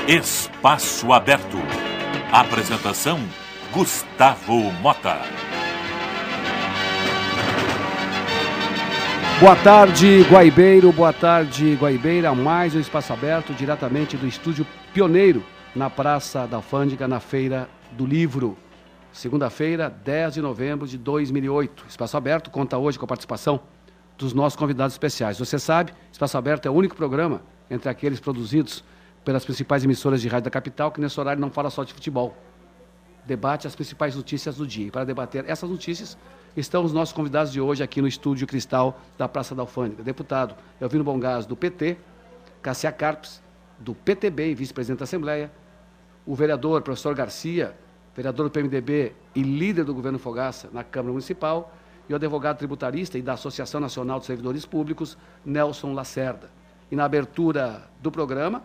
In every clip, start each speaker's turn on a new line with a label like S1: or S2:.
S1: Espaço Aberto. Apresentação: Gustavo Mota.
S2: Boa tarde, Guaibeiro. Boa tarde, Guaibeira. Mais um Espaço Aberto, diretamente do Estúdio Pioneiro, na Praça da Alfândega, na Feira do Livro. Segunda-feira, 10 de novembro de 2008. Espaço Aberto conta hoje com a participação dos nossos convidados especiais. Você sabe, Espaço Aberto é o único programa entre aqueles produzidos pelas principais emissoras de rádio da capital que nesse horário não fala só de futebol. Debate as principais notícias do dia. E para debater essas notícias estão os nossos convidados de hoje aqui no Estúdio Cristal da Praça da Alfândega. Deputado Elvino Bongás, do PT, Cássia Carpes, do PTB e vice-presidente da Assembleia, o vereador professor Garcia, vereador do PMDB e líder do governo Fogaça na Câmara Municipal, e o advogado tributarista e da Associação Nacional de Servidores Públicos, Nelson Lacerda. E na abertura do programa,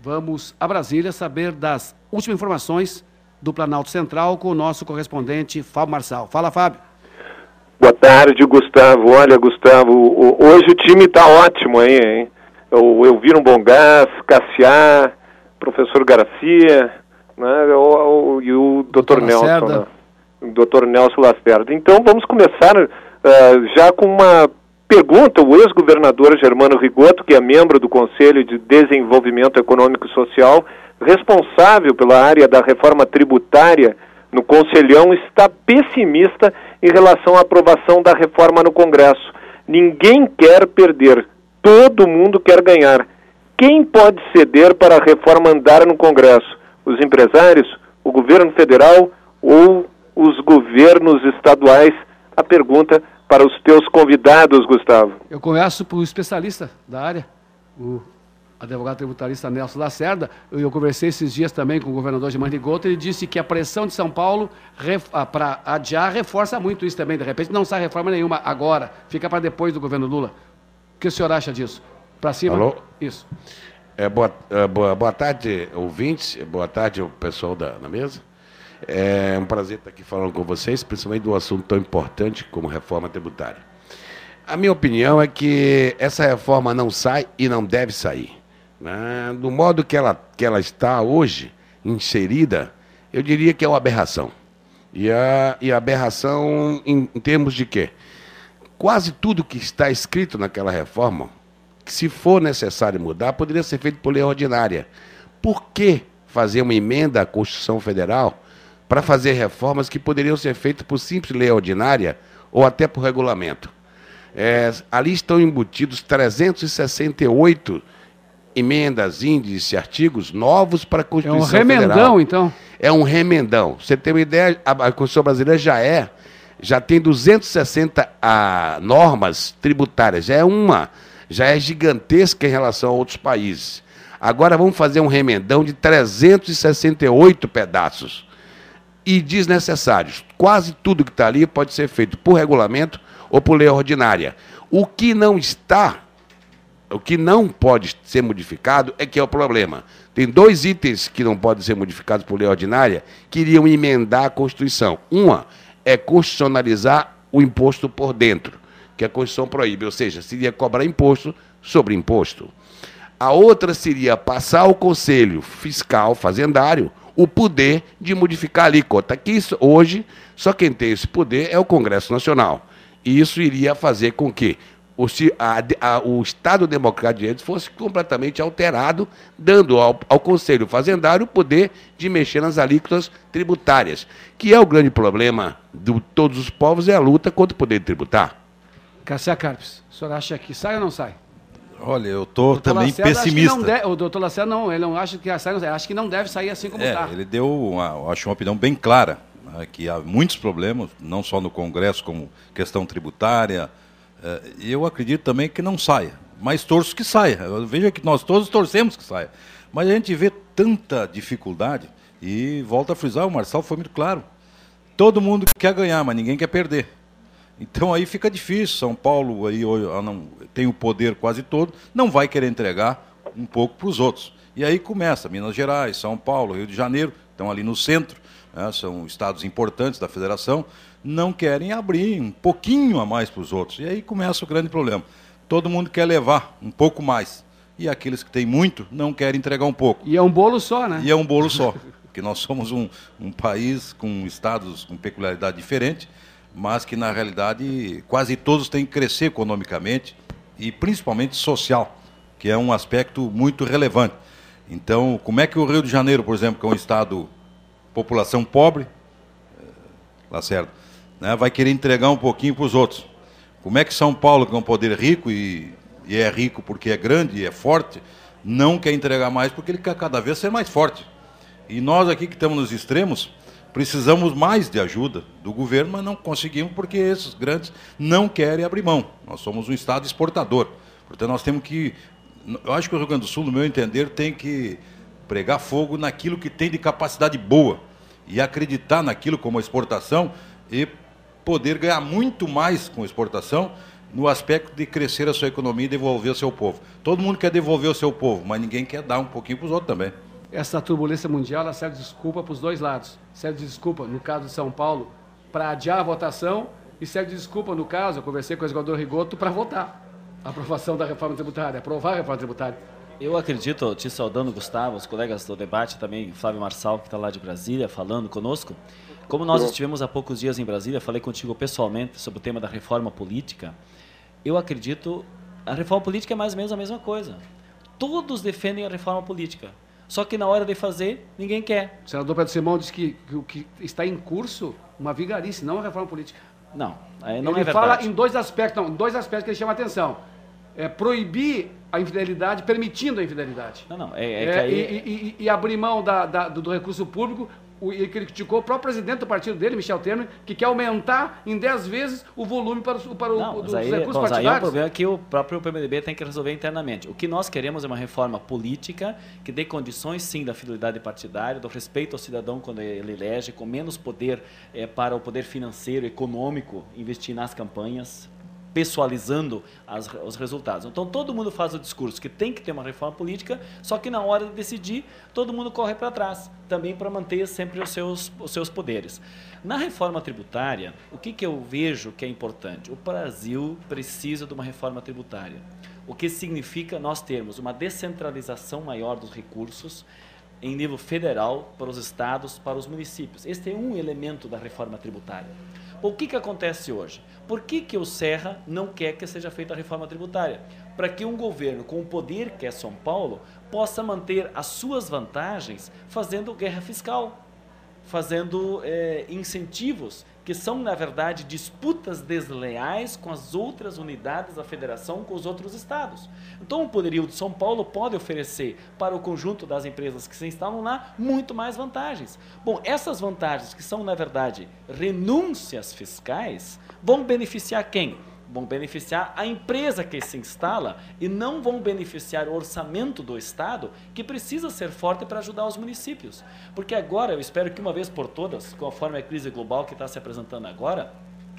S2: vamos a Brasília saber das últimas informações do Planalto Central com o nosso correspondente Fábio Marçal. Fala, Fábio.
S3: Boa tarde, Gustavo. Olha, Gustavo, hoje o time está ótimo aí, hein? Eu Elvino Bongás, Cassiá, professor Garcia, né? E o Dr. Nelson, né? O Dr. Nelson Lacerda. Então vamos começar já com uma pergunta. O ex-governador Germano Rigoto, que é membro do Conselho de Desenvolvimento Econômico e Social, responsável pela área da reforma tributária no Conselhão, está pessimista em relação à aprovação da reforma no Congresso. Ninguém quer perder, todo mundo quer ganhar. Quem pode ceder para a reforma andar no Congresso? Os empresários, o governo federal ou os governos estaduais? A pergunta para os teus convidados, Gustavo.
S2: Eu começo por um especialista da área, o advogado tributarista Nelson Lacerda. Eu conversei esses dias também com o governador Germano Rigoto. Ele disse que a pressão de São Paulo para adiar reforça muito isso também. De repente não sai reforma nenhuma agora, fica para depois do governo Lula. O que o senhor acha disso? Para cima?
S4: Alô?
S2: Isso.
S4: Boa tarde, ouvintes. Boa tarde ao pessoal na mesa. É um prazer estar aqui falando com vocês, principalmente de um assunto tão importante como reforma tributária. A minha opinião é que essa reforma não sai e não deve sair. Do modo que ela está hoje, inserida, eu diria que é uma aberração. E a aberração em termos de quê? Quase tudo que está escrito naquela reforma, que se for necessário mudar, poderia ser feito por lei ordinária. Por que fazer uma emenda à Constituição Federal para fazer reformas que poderiam ser feitas por simples lei ordinária ou até por regulamento? Ali estão embutidos 368 emendas, índices, artigos novos para a Constituição Federal.
S2: É um remendão, então?
S4: É um remendão. Você tem uma ideia, a Constituição brasileira já tem 260 normas tributárias, já é gigantesca em relação a outros países. Agora vamos fazer um remendão de 368 pedaços e desnecessários. Quase tudo que está ali pode ser feito por regulamento ou por lei ordinária. O que não pode ser modificado é que é o problema. Tem dois itens que não podem ser modificados por lei ordinária que iriam emendar a Constituição. Uma é constitucionalizar o imposto por dentro, que a Constituição proíbe, ou seja, seria cobrar imposto sobre imposto. A outra seria passar ao Conselho Fiscal Fazendário o poder de modificar a alíquota, que hoje só quem tem esse poder é o Congresso Nacional. E isso iria fazer com que o Estado Democrático de Direito fosse completamente alterado, dando ao Conselho Fazendário o poder de mexer nas alíquotas tributárias, que é o grande problema de todos os povos, é a luta contra o poder tributar.
S2: Cássia Carpes, o senhor acha que sai ou não sai?
S5: Olha, eu estou também
S2: Lacerda
S5: pessimista.
S2: O doutor Lacerda não, ele não acha que sai, acha que não deve sair assim como está.
S5: Ele deu, acho, uma opinião bem clara, né, que há muitos problemas, não só no Congresso, como questão tributária. E eu acredito também que não saia, mas torço que saia. Veja que nós todos torcemos que saia. Mas a gente vê tanta dificuldade, e volto a frisar, o Marçal foi muito claro. Todo mundo quer ganhar, mas ninguém quer perder. Então aí fica difícil. São Paulo aí, não, tem o poder quase todo, não vai querer entregar um pouco para os outros. E aí começa, Minas Gerais, São Paulo, Rio de Janeiro, estão ali no centro, né, são estados importantes da federação, não querem abrir um pouquinho a mais para os outros. E aí começa o grande problema. Todo mundo quer levar um pouco mais. e aqueles que têm muito não querem entregar um pouco.
S2: E é um bolo só, né?
S5: E é um bolo só, porque nós somos um país com estados com peculiaridade diferente, mas que, na realidade, quase todos têm que crescer economicamente e principalmente social, que é um aspecto muito relevante. Então, como é que o Rio de Janeiro, por exemplo, que é um estado população pobre, Lacerda, né, vai querer entregar um pouquinho para os outros? Como é que São Paulo, que é um poder rico e é rico porque é grande e é forte, não quer entregar mais porque ele quer cada vez ser mais forte? E nós aqui que estamos nos extremos, precisamos mais de ajuda do governo, mas não conseguimos porque esses grandes não querem abrir mão. Nós somos um estado exportador. Portanto, nós temos que... Eu acho que o Rio Grande do Sul, no meu entender, tem que pregar fogo naquilo que tem de capacidade boa e acreditar naquilo como exportação e poder ganhar muito mais com exportação no aspecto de crescer a sua economia e devolver ao seu povo. Todo mundo quer devolver ao seu povo, mas ninguém quer dar um pouquinho para os outros também.
S2: Essa turbulência mundial, ela serve de desculpa para os dois lados. Serve de desculpa, no caso de São Paulo, para adiar a votação, e serve de desculpa, no caso, eu conversei com o ex-governador Rigoto, para votar a aprovação da reforma tributária, aprovar a reforma tributária.
S6: Eu acredito, te saudando, Gustavo, os colegas do debate também, Flávio Marçal, que está lá de Brasília, falando conosco. Como nós estivemos há poucos dias em Brasília, falei contigo pessoalmente sobre o tema da reforma política. Eu acredito, a reforma política é mais ou menos a mesma coisa. Todos defendem a reforma política. Só que na hora de fazer, ninguém quer.
S2: O senador Pedro Simão disse que o que está em curso uma vigarice, não uma reforma política.
S6: Não, não é
S2: ele
S6: verdade.
S2: fala em dois aspectos, não, em dois aspectos que ele chama a atenção. É proibir a infidelidade, permitindo a infidelidade. E abrir mão do recurso público. Ele criticou o próprio presidente do partido dele, Michel Temer, que quer aumentar em 10 vezes o volume para os recursos partidários.
S6: Aí é um problema que o próprio PMDB tem que resolver internamente. O que nós queremos é uma reforma política que dê condições, sim, da fidelidade partidária, do respeito ao cidadão quando ele elege, com menos poder para o poder financeiro, econômico, investir nas campanhas, pessoalizando os resultados. Então, todo mundo faz o discurso que tem que ter uma reforma política, só que na hora de decidir, todo mundo corre para trás, também para manter sempre os seus poderes. Na reforma tributária, o que eu vejo que é importante? O Brasil precisa de uma reforma tributária, o que significa nós termos uma descentralização maior dos recursos em nível federal para os estados, para os municípios. Este é um elemento da reforma tributária. O que acontece hoje? Por que o Serra não quer que seja feita a reforma tributária? Para que um governo com o poder que é São Paulo possa manter as suas vantagens fazendo guerra fiscal, fazendo incentivos que são, na verdade, disputas desleais com as outras unidades da federação, com os outros estados. Então, o poderio de São Paulo pode oferecer para o conjunto das empresas que se instalam lá muito mais vantagens. Bom, essas vantagens, que são, na verdade, renúncias fiscais, vão beneficiar quem? Vão beneficiar a empresa que se instala e não vão beneficiar o orçamento do Estado, que precisa ser forte para ajudar os municípios. Porque agora, eu espero que uma vez por todas, conforme a crise global que está se apresentando agora,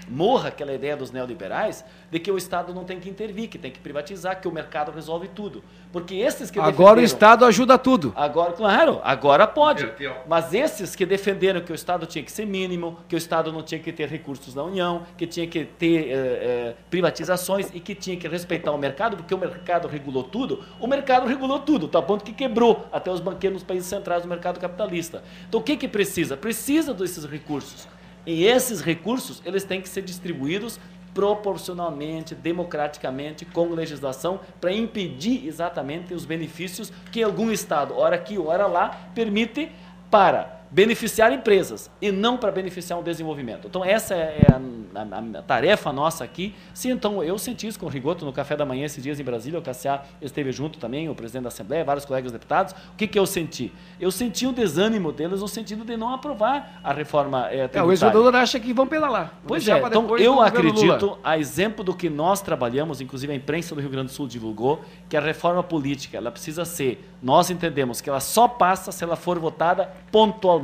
S6: morra aquela ideia dos neoliberais de que o Estado não tem que intervir, que tem que privatizar, que o mercado resolve tudo. Porque esses que
S2: agora o Estado ajuda tudo.
S6: Agora, claro, agora pode. Mas esses que defenderam que o Estado tinha que ser mínimo, que o Estado não tinha que ter recursos da União, que tinha que ter privatizações e que tinha que respeitar o mercado, porque o mercado regulou tudo, tá a ponto que quebrou até os banqueiros nos países centrais do mercado capitalista. Então o que precisa? Precisa desses recursos. E esses recursos, eles têm que ser distribuídos proporcionalmente, democraticamente, com legislação, para impedir exatamente os benefícios que algum Estado, ora aqui, ora lá, permite para beneficiar empresas e não para beneficiar um desenvolvimento. Então, essa é a tarefa nossa aqui. Sim, então, eu senti isso com o Rigoto no café da manhã esses dias em Brasília, o Cassiá esteve junto também, o presidente da Assembleia, vários colegas deputados. O que eu senti? Eu senti um desânimo deles no sentido de não aprovar a reforma tributária.
S2: O ex-governador acha que vão pedalar.
S6: Pois é, então eu acredito, a exemplo do que nós trabalhamos, inclusive a imprensa do Rio Grande do Sul divulgou, que a reforma política, ela precisa ser, nós entendemos que ela só passa se ela for votada pontualmente.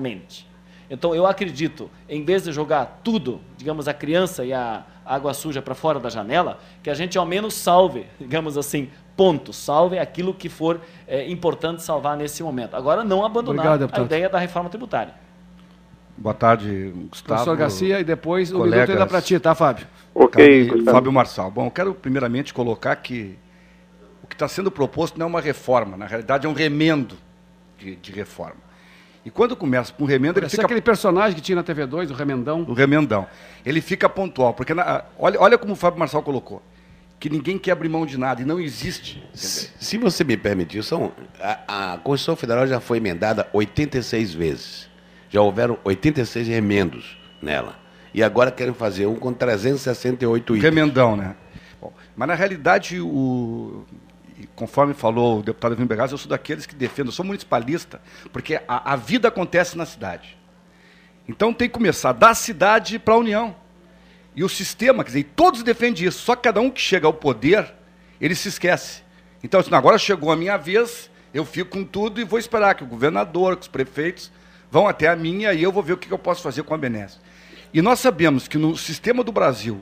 S6: Então, eu acredito, em vez de jogar tudo, digamos, a criança e a água suja para fora da janela, que a gente ao menos salve, digamos assim, salve aquilo que for importante salvar nesse momento. Agora, não abandonar a ideia da reforma tributária.
S7: Boa tarde, Gustavo.
S2: Professor Garcia, e depois o minuto ainda para ti, tá, Fábio?
S3: Ok,
S7: Fábio Marçal. Bom, eu quero primeiramente colocar que o que está sendo proposto não é uma reforma, na realidade é um remendo de reforma. E quando começa com um remendo, ele fica...
S2: aquele personagem que tinha na TV2, o Remendão.
S7: O remendão. Ele fica pontual, porque olha como o Fábio Marçal colocou, que ninguém quer abrir mão de nada, e não existe.
S4: Se você me permitir, a Constituição Federal já foi emendada 86 vezes. Já houveram 86 remendos nela. E agora querem fazer um com 368 itens.
S7: Remendão, né? Bom, mas na realidade, conforme falou o deputado Evino Bergaz, eu sou daqueles que defendem, eu sou municipalista, porque a vida acontece na cidade. Então tem que começar da cidade para a União. E o sistema, quer dizer, todos defendem isso, só que cada um que chega ao poder, ele se esquece. Então, assim, agora chegou a minha vez, eu fico com tudo e vou esperar que o governador, que os prefeitos vão até a minha e eu vou ver o que eu posso fazer com a Benesses. E nós sabemos que no sistema do Brasil,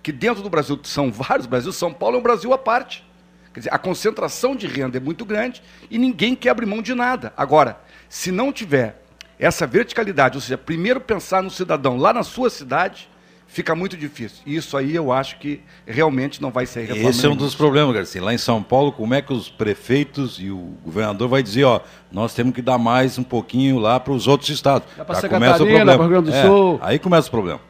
S7: que dentro do Brasil são vários Brasil, São Paulo é um Brasil à parte. Quer dizer, a concentração de renda é muito grande e ninguém quer abrir mão de nada. Agora, se não tiver essa verticalidade, ou seja, primeiro pensar no cidadão lá na sua cidade, fica muito difícil. E isso aí eu acho que realmente não vai ser reforma.
S5: Esse é um dos problemas, Garcia. Lá em São Paulo, como é que os prefeitos e o governador vai dizer, ó, nós temos que dar mais um pouquinho lá para os outros estados.
S2: Para começa o problema. Para o Rio Grande do Sul.
S5: Aí começa o problema.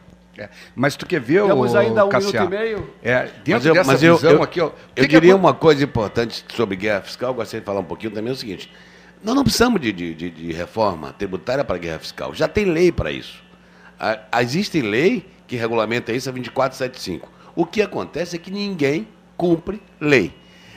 S7: Mas tu quer ver,
S2: temos ainda 1
S7: Cassiá,
S2: minuto e meio.
S7: Dentro dessa visão aqui, ó,
S4: eu diria uma coisa importante sobre guerra fiscal, gostaria de falar um pouquinho também, é o seguinte, nós não precisamos de reforma tributária para guerra fiscal, já tem lei para isso. Existe lei que regulamenta isso, a 2475. O que acontece é que ninguém cumpre lei.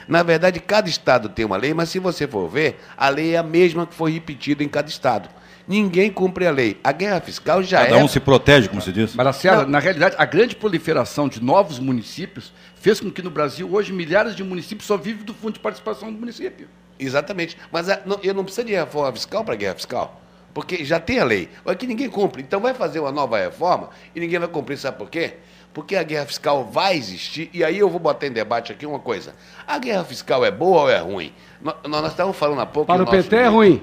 S4: Na verdade, cada estado tem uma lei, mas se você for ver, a lei é a mesma que foi repetida em cada estado. Ninguém cumpre a lei. A guerra fiscal já
S5: Cada um se protege, como se diz.
S7: Mas, Lacerda, na realidade, a grande proliferação de novos municípios fez com que no Brasil, hoje, milhares de municípios só vivem do fundo de participação do município.
S4: Exatamente. Mas eu não preciso de reforma fiscal para guerra fiscal. Porque já tem a lei. Aqui ninguém cumpre. Então vai fazer uma nova reforma e ninguém vai cumprir. Sabe por quê? Porque a guerra fiscal vai existir. E aí eu vou botar em debate aqui uma coisa. A guerra fiscal é boa ou é ruim? Nós estávamos falando há pouco...
S2: Para o PT é ruim.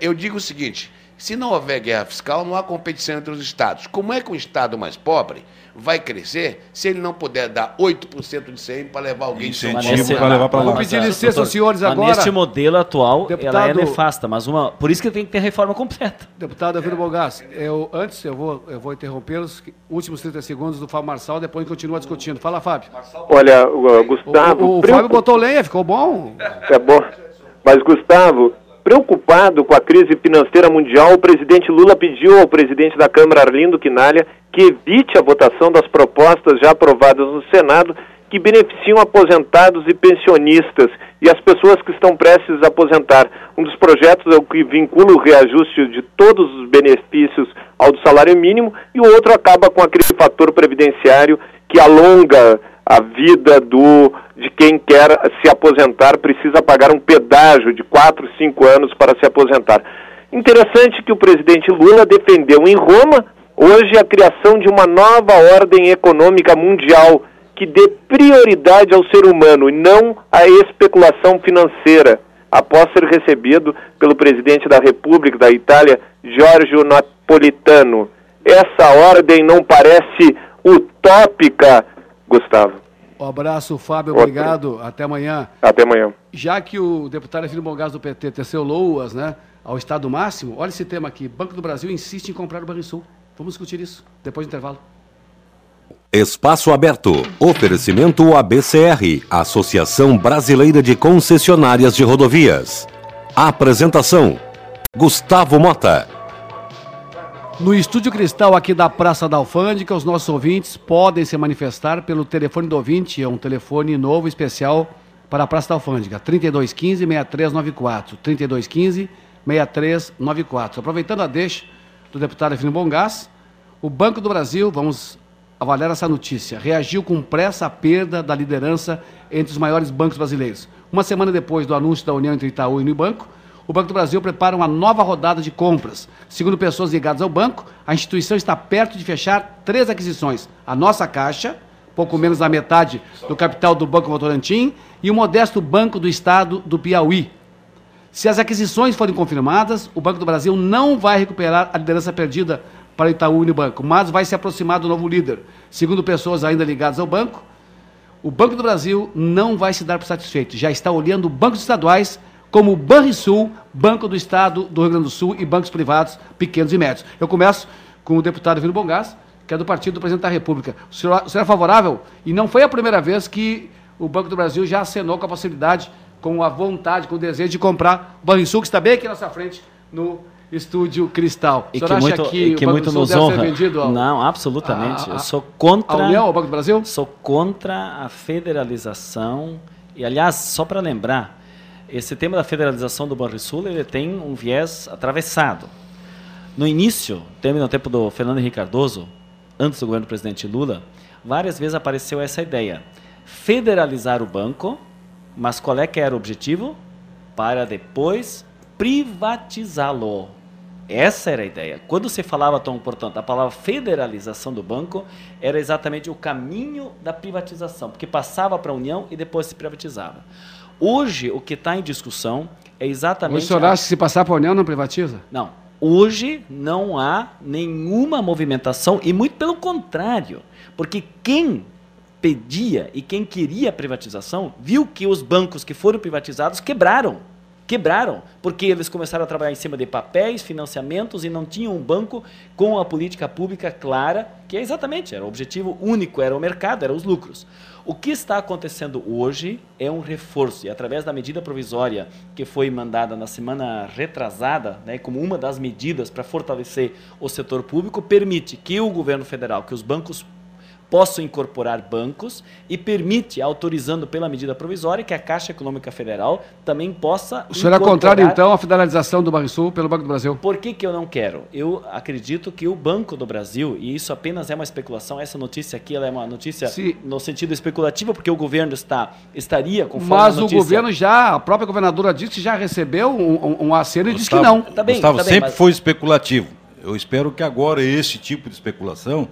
S4: Eu digo o seguinte... Se não houver guerra fiscal, não há competição entre os estados. Como é que um estado mais pobre vai crescer se ele não puder dar 8% de ICM para levar alguém de São Paulo
S5: para levar para lá?
S2: Vou pedir licença aos senhores agora.
S6: Neste modelo atual,
S2: Deputado,
S6: ela é nefasta, mas por isso que tem que ter reforma completa.
S2: Deputado Evino Bergaz, antes eu vou interrompê-los, últimos 30 segundos do Fábio Marçal, depois continua discutindo. Fala, Fábio.
S3: Olha, Gustavo...
S2: O Fábio botou lenha, ficou bom.
S3: É bom. Mas, Gustavo... Preocupado com a crise financeira mundial, o presidente Lula pediu ao presidente da Câmara, Arlindo Quinalha, que evite a votação das propostas já aprovadas no Senado que beneficiam aposentados e pensionistas e as pessoas que estão prestes a aposentar. Um dos projetos é o que vincula o reajuste de todos os benefícios ao do salário mínimo e o outro acaba com aquele fator previdenciário que alonga a vida de quem quer se aposentar, precisa pagar um pedágio de 4, 5 anos para se aposentar. Interessante que o presidente Lula defendeu em Roma, hoje, a criação de uma nova ordem econômica mundial que dê prioridade ao ser humano e não à especulação financeira, após ser recebido pelo presidente da República da Itália, Giorgio Napolitano. Essa ordem não parece utópica, Gustavo?
S2: Um abraço, Fábio, obrigado. Até amanhã.
S3: Até amanhã.
S2: Já que o deputado Evino Bergaz do PT teceu loas, né, ao Estado máximo, olha esse tema aqui. Banco do Brasil insiste em comprar o Banrisul. Vamos discutir isso depois do intervalo.
S8: Espaço Aberto. Oferecimento ABCR, Associação Brasileira de Concessionárias de Rodovias. Apresentação: Gustavo Mota.
S2: No Estúdio Cristal aqui da Praça da Alfândega, os nossos ouvintes podem se manifestar pelo telefone do ouvinte, é um telefone novo especial para a Praça da Alfândega, 3215-6394, 3215-6394. Aproveitando a deixa do deputado Evino Bergaz, o Banco do Brasil, vamos avaliar essa notícia, reagiu com pressa à perda da liderança entre os maiores bancos brasileiros. Uma semana depois do anúncio da união entre Itaú e Unibanco, o Banco do Brasil prepara uma nova rodada de compras. Segundo pessoas ligadas ao banco, a instituição está perto de fechar 3 aquisições. A nossa Caixa, pouco menos da metade do capital do Banco Votorantim, e o modesto Banco do Estado do Piauí. Se as aquisições forem confirmadas, o Banco do Brasil não vai recuperar a liderança perdida para o Itaú e Unibanco, mas vai se aproximar do novo líder. Segundo pessoas ainda ligadas ao banco, o Banco do Brasil não vai se dar por satisfeito. Já está olhando bancos estaduais como o Banrisul, Banco do Estado do Rio Grande do Sul e bancos privados pequenos e médios. Eu começo com o deputado Vino Bongás, que é do partido do presidente da República. O senhor é favorável? E não foi a primeira vez que o Banco do Brasil já acenou com a possibilidade, com a vontade, com o desejo de comprar o Banrisul, que está bem aqui na nossa frente, no Estúdio Cristal.
S6: E que muito nos honra. Não, absolutamente. Eu sou contra
S2: a União, ao Banco do Brasil?
S6: Sou contra a federalização. E, aliás, só para lembrar, esse tema da federalização do Banrisul, ele tem um viés atravessado. No início, no tempo do Fernando Henrique Cardoso, antes do governo do presidente Lula, várias vezes apareceu essa ideia. Federalizar o banco, mas qual é que era o objetivo? Para depois privatizá-lo. Essa era a ideia. Quando se falava tão importante, a palavra federalização do banco era exatamente o caminho da privatização, porque passava para a União e depois se privatizava. Hoje, o que está em discussão é exatamente...
S2: O senhor acha que se passar para a União não privatiza?
S6: Não. Hoje não há nenhuma movimentação e muito pelo contrário, porque quem pedia e quem queria a privatização viu que os bancos que foram privatizados quebraram, porque eles começaram a trabalhar em cima de papéis, financiamentos e não tinham um banco com a política pública clara, que é exatamente, era o objetivo único, era o mercado, eram os lucros. O que está acontecendo hoje é um reforço, e através da medida provisória que foi mandada na semana retrasada, né, como uma das medidas para fortalecer o setor público, permite que o governo federal, que os bancos possam incorporar bancos e permite, autorizando pela medida provisória, que a Caixa Econômica Federal também possa
S2: O senhor é contrário, então, à federalização do Banrisul pelo Banco do Brasil?
S6: Por que eu não quero? Eu acredito que o Banco do Brasil, e isso apenas é uma especulação, essa notícia aqui ela é uma notícia no sentido especulativo, porque o governo estaria conforme a notícia...
S2: Mas o governo a própria governadora disse que já recebeu um aceno e disse que não.
S5: Gustavo, sempre foi especulativo. Eu espero que agora esse tipo de especulação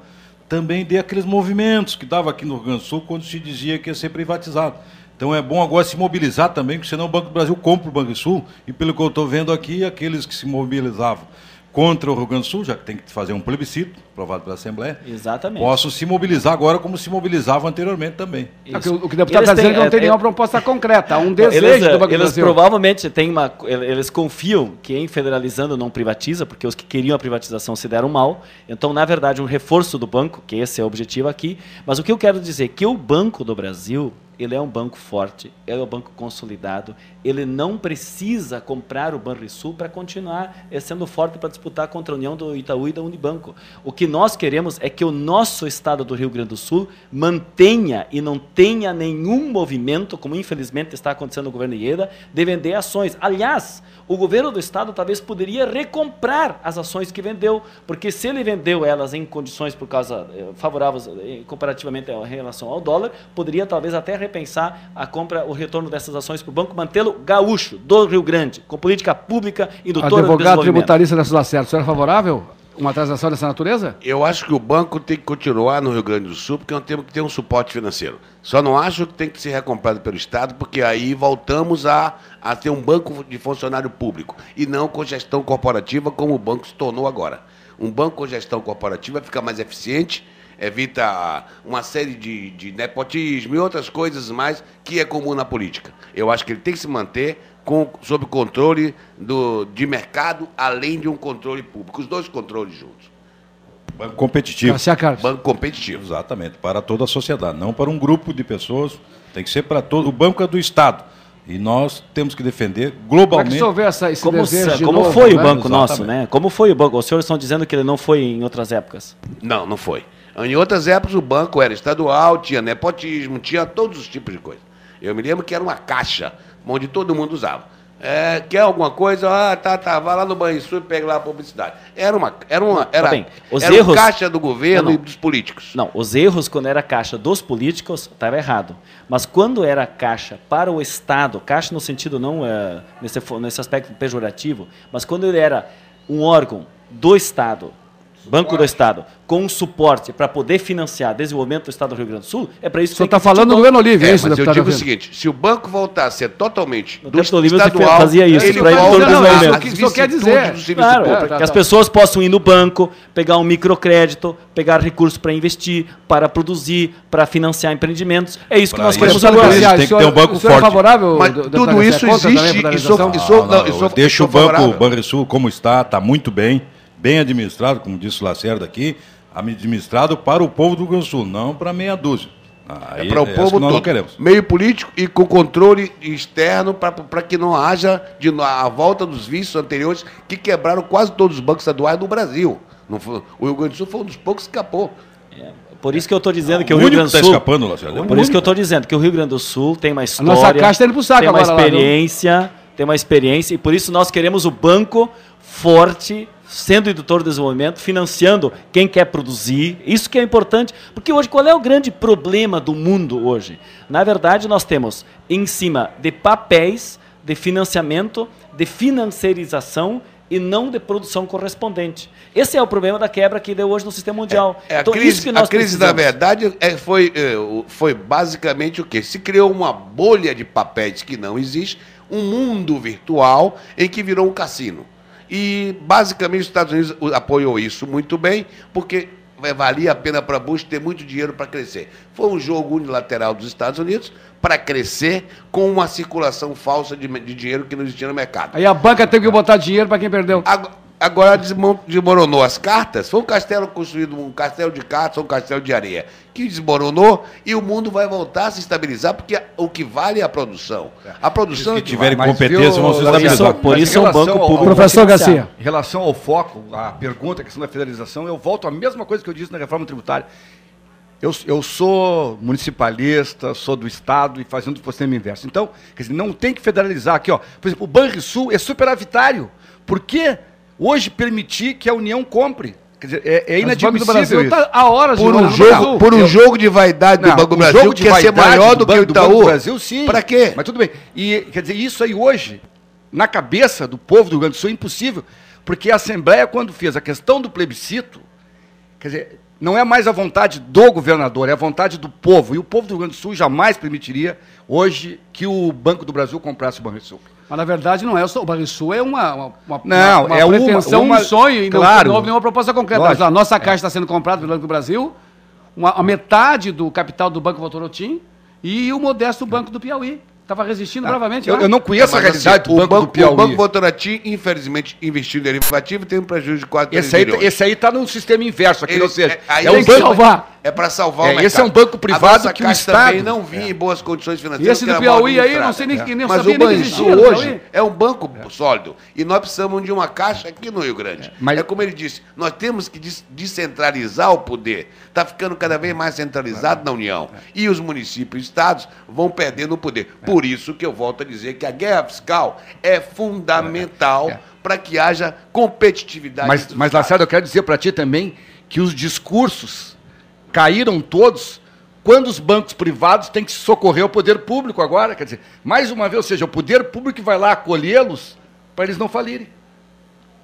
S5: também dê aqueles movimentos que dava aqui no Rio Grande do Sul quando se dizia que ia ser privatizado. Então é bom agora se mobilizar também, porque senão o Banco do Brasil compra o Banrisul, e pelo que eu estou vendo aqui, aqueles que se mobilizavam contra o Rio Grande do Sul, já que tem que fazer um plebiscito, aprovado pela Assembleia, possam se mobilizar agora como se mobilizavam anteriormente também.
S2: O que o deputado está dizendo é que não tem nenhuma proposta concreta, há um desejo do Banco do Brasil.
S6: Provavelmente eles confiam que em federalizando não privatiza, porque os que queriam a privatização se deram mal. Então, na verdade, um reforço do banco, que esse é o objetivo aqui. Mas o que eu quero dizer é que o Banco do Brasil... ele é um banco forte, ele é um banco consolidado, ele não precisa comprar o Banrisul para continuar sendo forte para disputar contra a União do Itaú e da Unibanco. O que nós queremos é que o nosso estado do Rio Grande do Sul mantenha e não tenha nenhum movimento, como infelizmente está acontecendo no governo Ieda, de vender ações. Aliás, o governo do estado talvez poderia recomprar as ações que vendeu, porque se ele vendeu elas em condições por causa favoráveis comparativamente em relação ao dólar, poderia talvez até repensar a compra, o retorno dessas ações para o banco, mantê-lo gaúcho, do Rio Grande, com política pública indutora do desenvolvimento.
S2: Advogado tributarista Nelson Lacerda, o senhor é favorável a uma transação dessa natureza?
S4: Eu acho que o banco tem que continuar no Rio Grande do Sul, porque nós temos que ter um suporte financeiro. Só não acho que tem que ser recomprado pelo Estado, porque aí voltamos a ter um banco de funcionário público, e não com gestão corporativa, como o banco se tornou agora. Um banco com gestão corporativa fica mais eficiente, evita uma série de nepotismo e outras coisas mais que é comum na política. Eu acho que ele tem que se manter sob controle de mercado, além de um controle público. Os dois controles juntos.
S5: Banco competitivo.
S4: Banco competitivo.
S5: Exatamente, para toda a sociedade, não para um grupo de pessoas, tem que ser para todo. O banco é do Estado. E nós temos que defender globalmente.
S2: Como
S6: novo, foi o banco nosso, né? Como foi o banco? Os senhores estão dizendo que ele não foi em outras épocas.
S4: Não foi. Em outras épocas o banco era estadual, tinha nepotismo, tinha todos os tipos de coisa. Eu me lembro que era uma caixa, onde todo mundo usava. Quer alguma coisa? Vai lá no Banrisul e pega lá a publicidade. Era um caixa do governo e dos políticos.
S6: Não, os erros quando era caixa dos políticos, estava errado. Mas quando era caixa para o Estado, caixa no sentido não nesse aspecto pejorativo, mas quando ele era um órgão do Estado, Banco do Estado, com um suporte para poder financiar desenvolvimento do Estado do Rio Grande do Sul, é para isso que
S2: O senhor
S6: tem
S2: está falando do governo Olívio, é isso,
S4: Mas eu
S2: deputado
S4: digo o
S2: Alvino?
S4: seguinte, se o banco voltar a ser totalmente
S6: No
S4: do
S6: tempo do Olívio você
S4: estadual,
S6: fazia isso,
S4: ele
S6: para ir
S4: volta
S6: todo
S4: a
S6: desenvolvimento.
S2: O que isso quer dizer?
S4: do serviço
S6: Claro,
S4: público.
S6: que as pessoas possam ir no banco, pegar um microcrédito, pegar recursos para investir, para produzir, para financiar empreendimentos. É isso que nós queremos
S2: Deputado
S6: agora.
S2: Garcia,
S5: tem que
S2: o
S5: ter um
S2: senhor-
S5: banco
S2: o senhor é
S5: forte.
S2: favorável,
S4: Mas
S2: deputado
S4: tudo
S2: Garcia,
S4: isso
S2: é contra também a
S4: existe,
S2: federalização?
S5: Deixa o
S4: sou favorável.
S5: Banrisul como está muito bem administrado, como disse o Lacerda aqui, administrado para o povo do Rio Grande do Sul, não para meia dúzia. Aí,
S4: Para o
S5: essa
S4: povo
S5: que nós não
S4: todo.
S5: queremos.
S4: Meio político e com controle externo para que não haja a volta dos vícios anteriores que quebraram quase todos os bancos estaduais do Brasil. Não foi, o Rio Grande do Sul foi um dos poucos que escapou.
S6: Por isso que eu estou dizendo que
S5: O
S6: o Rio
S5: único
S6: Grande
S5: que
S6: do
S5: está
S6: Sul...
S5: escapando, Lacerda.
S6: Por isso que eu estou dizendo que o Rio Grande do Sul tem uma história,
S2: nossa caixa está indo pro saco
S6: tem uma
S2: agora lá, viu?
S6: experiência, e por isso nós queremos o banco forte, sendo indutor do desenvolvimento, financiando quem quer produzir. Isso que é importante, porque hoje qual é o grande problema do mundo hoje? Na verdade, nós temos em cima de papéis, de financiamento, de financiarização e não de produção correspondente. Esse é o problema da quebra que deu hoje no sistema mundial.
S4: Então, a crise na verdade, foi basicamente o quê? Se criou uma bolha de papéis que não existe, um mundo virtual em que virou um cassino. E, basicamente, os Estados Unidos apoiou isso muito bem, porque valia a pena para Bush ter muito dinheiro para crescer. Foi um jogo unilateral dos Estados Unidos para crescer com uma circulação falsa de dinheiro que não existia no mercado.
S2: Aí a banca teve que botar dinheiro para quem perdeu.
S4: Agora desmoronou as cartas, foi um castelo construído, um castelo de cartas, um castelo de areia, que desmoronou e o mundo vai voltar a se estabilizar, porque o que vale é a produção. A produção
S5: Se
S4: é que
S5: tiverem
S4: vale.
S5: competência, vão se estabilizar.
S6: Por isso é um banco público.
S2: Professor
S6: financiado.
S2: Garcia.
S7: Em relação ao foco, a pergunta, a questão da federalização, eu volto à mesma coisa que eu disse na reforma tributária. Eu sou municipalista, sou do Estado e fazendo o sistema inverso. Então, quer dizer, não tem que federalizar aqui, ó. Por exemplo, o Banrisul é superavitário. Por que hoje permitir que a União compre? Quer dizer, é
S2: Mas o Banco do Brasil
S7: inadmissível isso.
S2: está há horas de
S4: Por um
S2: novo no Brasil.
S4: jogo de vaidade do
S7: Não,
S4: Banco do
S7: o
S4: Brasil,
S7: jogo
S4: que
S7: de
S4: quer ser
S7: vaidade
S4: maior do que o
S7: do Banco
S4: Itaú.
S7: do Brasil, sim.
S4: Para quê?
S7: Mas tudo bem. E, quer dizer, isso aí hoje, na cabeça do povo do Rio Grande do Sul, é impossível. Porque a Assembleia, quando fez a questão do plebiscito, quer dizer, não é mais a vontade do governador, é a vontade do povo. E o povo do Rio Grande do Sul jamais permitiria, hoje, que o Banco do Brasil comprasse o Banrisul.
S2: Mas na verdade não é o Banrisul, é uma
S7: Não, é
S2: pretensão,
S7: uma-
S2: um sonho, e
S7: claro.
S2: não houve nenhuma proposta concreta.
S7: Lógico.
S2: A nossa caixa está sendo comprada pelo Banco do Brasil, a metade do capital do Banco Votorantim e o modesto Banco do Piauí. Estava resistindo bravamente.
S7: Eu não conheço a realidade do Banco do Piauí.
S4: O Banco Votorantim, infelizmente, investiu em derivativo, tem um prejuízo de 4 bilhões.
S7: Esse aí está no sistema inverso aqui, ou seja,
S4: aí
S7: é
S2: tem
S7: um
S2: que
S7: banco...
S2: salvar.
S4: É para salvar o
S7: É,
S4: mercado.
S7: esse é um banco privado
S4: A nossa
S7: que o
S4: Caixa
S7: Estado-
S4: também não vinha em boas condições
S2: E
S4: financeiras.
S2: esse do
S4: porque era mal
S2: Piauí aí, eu não
S4: administrada.
S2: sei nem
S4: Mas
S2: sabia
S4: o
S2: nem que
S4: Banrisul
S2: existia.
S4: hoje é um banco sólido. E nós precisamos de uma caixa aqui no Rio Grande.
S7: Mas-
S4: É como ele disse, nós temos que descentralizar o poder. Está ficando cada vez mais centralizado na União. E os municípios e estados vão perdendo o poder. Por isso que eu volto a dizer que a guerra fiscal é fundamental para que haja competitividade.
S7: Mas
S4: entre os estados.
S7: Lacerda, eu quero dizer para ti também que os discursos caíram todos quando os bancos privados têm que socorrer o poder público agora. Quer dizer, mais uma vez, ou seja, o poder público vai lá acolhê-los para eles não falirem.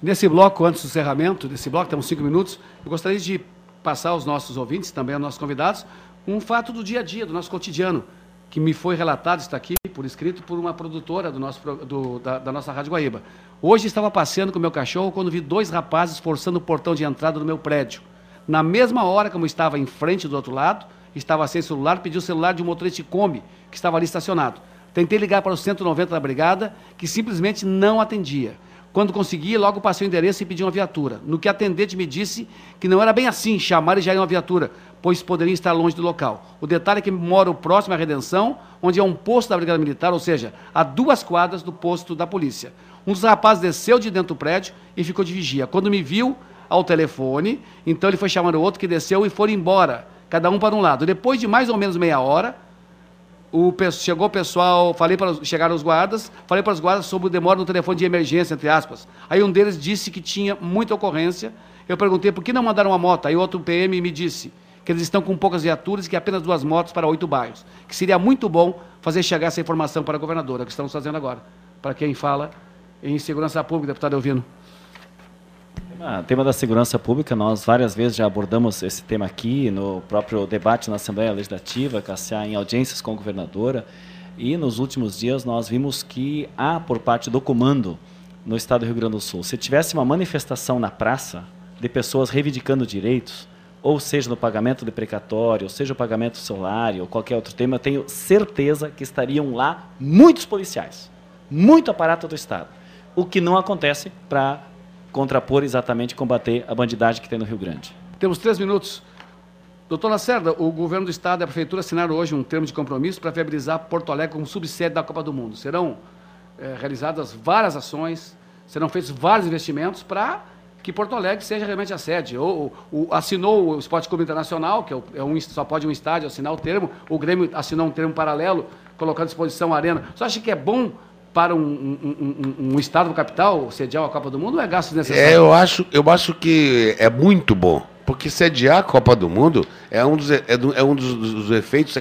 S2: Nesse bloco, antes do encerramento desse bloco, temos 5 minutos, eu gostaria de passar aos nossos ouvintes, também aos nossos convidados, um fato do dia a dia, do nosso cotidiano, que me foi relatado, está aqui por escrito, por uma produtora da nossa Rádio Guaíba. Hoje estava passeando com o meu cachorro quando vi 2 rapazes forçando o portão de entrada do meu prédio. Na mesma hora, como eu estava em frente do outro lado, estava sem celular, pedi o celular de um motorista de Kombi, que estava ali estacionado. Tentei ligar para o 190 da brigada, que simplesmente não atendia. Quando consegui, logo passei o endereço e pedi uma viatura. No que a atendente me disse que não era bem assim, chamar e já ir uma viatura, pois poderia estar longe do local. O detalhe é que moro próximo à Redenção, onde é um posto da Brigada Militar, ou seja, a 2 quadras do posto da polícia. Um dos rapazes desceu de dentro do prédio e ficou de vigia. Quando me viu ao telefone, então ele foi chamando o outro que desceu e foram embora, cada um para um lado. Depois de mais ou menos meia hora, chegou o pessoal, chegaram os guardas, falei para os guardas sobre o demora no telefone de emergência, entre aspas. Aí um deles disse que tinha muita ocorrência. Eu perguntei por que não mandaram uma moto. Aí outro PM me disse que eles estão com poucas viaturas e que apenas 2 motos para 8 bairros. Que seria muito bom fazer chegar essa informação para a governadora, que estamos fazendo agora. Para quem fala em segurança pública, deputado Elvino.
S6: Tema da segurança pública, nós várias vezes já abordamos esse tema aqui, no próprio debate na Assembleia Legislativa, Cassiá, em audiências com a governadora, e nos últimos dias nós vimos que há, por parte do comando no estado do Rio Grande do Sul, se tivesse uma manifestação na praça de pessoas reivindicando direitos, ou seja, no pagamento de precatório, ou seja, o pagamento salário, ou qualquer outro tema, eu tenho certeza que estariam lá muitos policiais, muito aparato do Estado, o que não acontece para contrapor exatamente, combater a bandidagem que tem no Rio Grande.
S2: Temos 3 minutos. Doutor Lacerda, o governo do Estado e a Prefeitura assinaram hoje um termo de compromisso para viabilizar Porto Alegre como subsede da Copa do Mundo. Serão realizadas várias ações, serão feitos vários investimentos para que Porto Alegre seja realmente a sede. Assinou o Esporte Clube Internacional, que só pode um estádio assinar o termo, o Grêmio assinou um termo paralelo, colocando à disposição a arena. Você acha que é bom para um estado capital sediar a Copa do Mundo ou é gasto necessário?
S4: Eu acho que é muito bom, porque sediar a Copa do Mundo é um dos efeitos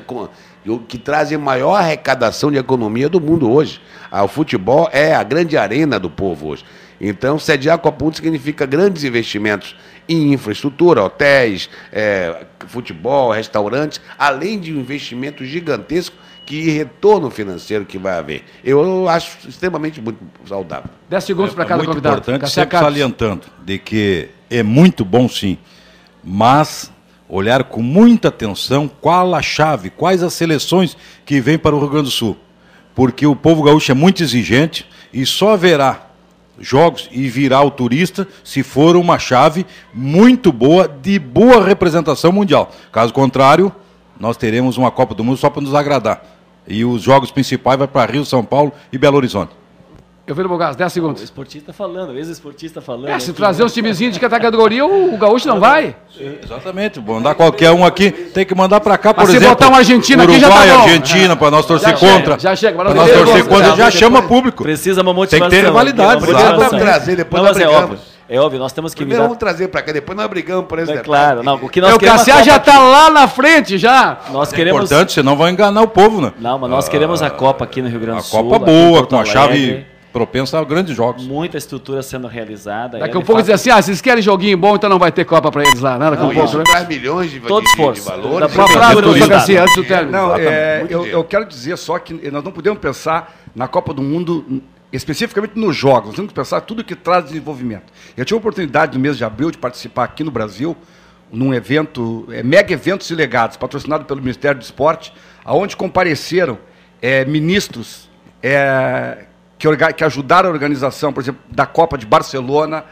S4: que trazem maior arrecadação de economia do mundo hoje. O futebol é a grande arena do povo hoje. Então, sediar a Copa do Mundo significa grandes investimentos em infraestrutura, hotéis, futebol, restaurantes, além de um investimento gigantesco que retorno financeiro que vai haver. Eu acho extremamente muito saudável.
S2: 10 segundos para cada convidado.
S5: É muito importante, sempre salientando, de que é muito bom sim, mas olhar com muita atenção qual a chave, quais as seleções que vêm para o Rio Grande do Sul. Porque o povo gaúcho é muito exigente e só haverá jogos e virá o turista se for uma chave muito boa, de boa representação mundial. Caso contrário, nós teremos uma Copa do Mundo só para nos agradar. E os jogos principais vão para Rio, São Paulo e Belo Horizonte.
S2: Eu vi no Bogás, 10 segundos.
S6: O esportista falando, o ex-esportista falando.
S2: Se trazer os timezinhos de categoria, o gaúcho não vai.
S5: Exatamente, mandar qualquer um aqui, tem que mandar para cá, por exemplo.
S2: Se botar uma Argentina
S5: Uruguai,
S2: aqui já tá bom.
S5: Argentina, para nós torcer contra.
S2: Já chega.
S5: Para nós torcer contra, já chama público.
S6: Precisa uma motivação.
S5: Tem que ter rivalidade.
S4: Vamos trazer, depois nós brigamos.
S6: É óbvio, nós temos que
S4: primeiro vamos trazer para cá, depois nós brigamos por esse detalhe.
S6: Claro, não, o que nós
S2: o Cassiá já está lá na frente, já.
S6: Nós queremos...
S5: É importante, senão vai enganar o povo, né?
S6: Não, mas nós queremos a Copa aqui no Rio Grande do Sul.
S5: A Copa boa, com a chave propensa a grandes jogos.
S6: Muita estrutura sendo realizada.
S2: Daqui a pouco dizer assim, vocês querem joguinho bom, então não vai ter Copa para eles lá. Nada com
S4: isso né? Traz milhões de valores.
S2: Uma frase do Garcia, antes do término.
S7: Não, eu quero dizer só que nós não podemos pensar na Copa do Mundo especificamente nos jogos, nós temos que pensar tudo que traz desenvolvimento. Eu tive a oportunidade no mês de abril de participar aqui no Brasil, num evento, Mega Eventos e Legados, patrocinado pelo Ministério do Esporte, onde compareceram ministros que ajudaram a organização, por exemplo, da Copa de Barcelona,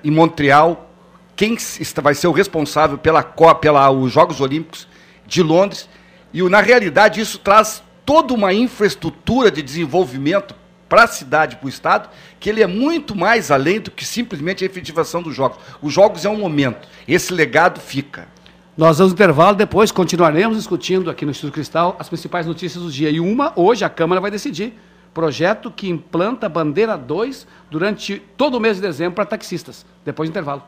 S7: em Montreal, quem vai ser o responsável pelos Jogos Olímpicos de Londres, e na realidade isso traz toda uma infraestrutura de desenvolvimento para a cidade, para o Estado, que ele é muito mais além do que simplesmente a efetivação dos jogos. Os jogos é um momento, esse legado fica.
S2: Nós vamos no intervalo, depois continuaremos discutindo aqui no Estúdio Cristal as principais notícias do dia. E hoje a Câmara vai decidir, projeto que implanta a bandeira 2 durante todo o mês de dezembro para taxistas. Depois do intervalo.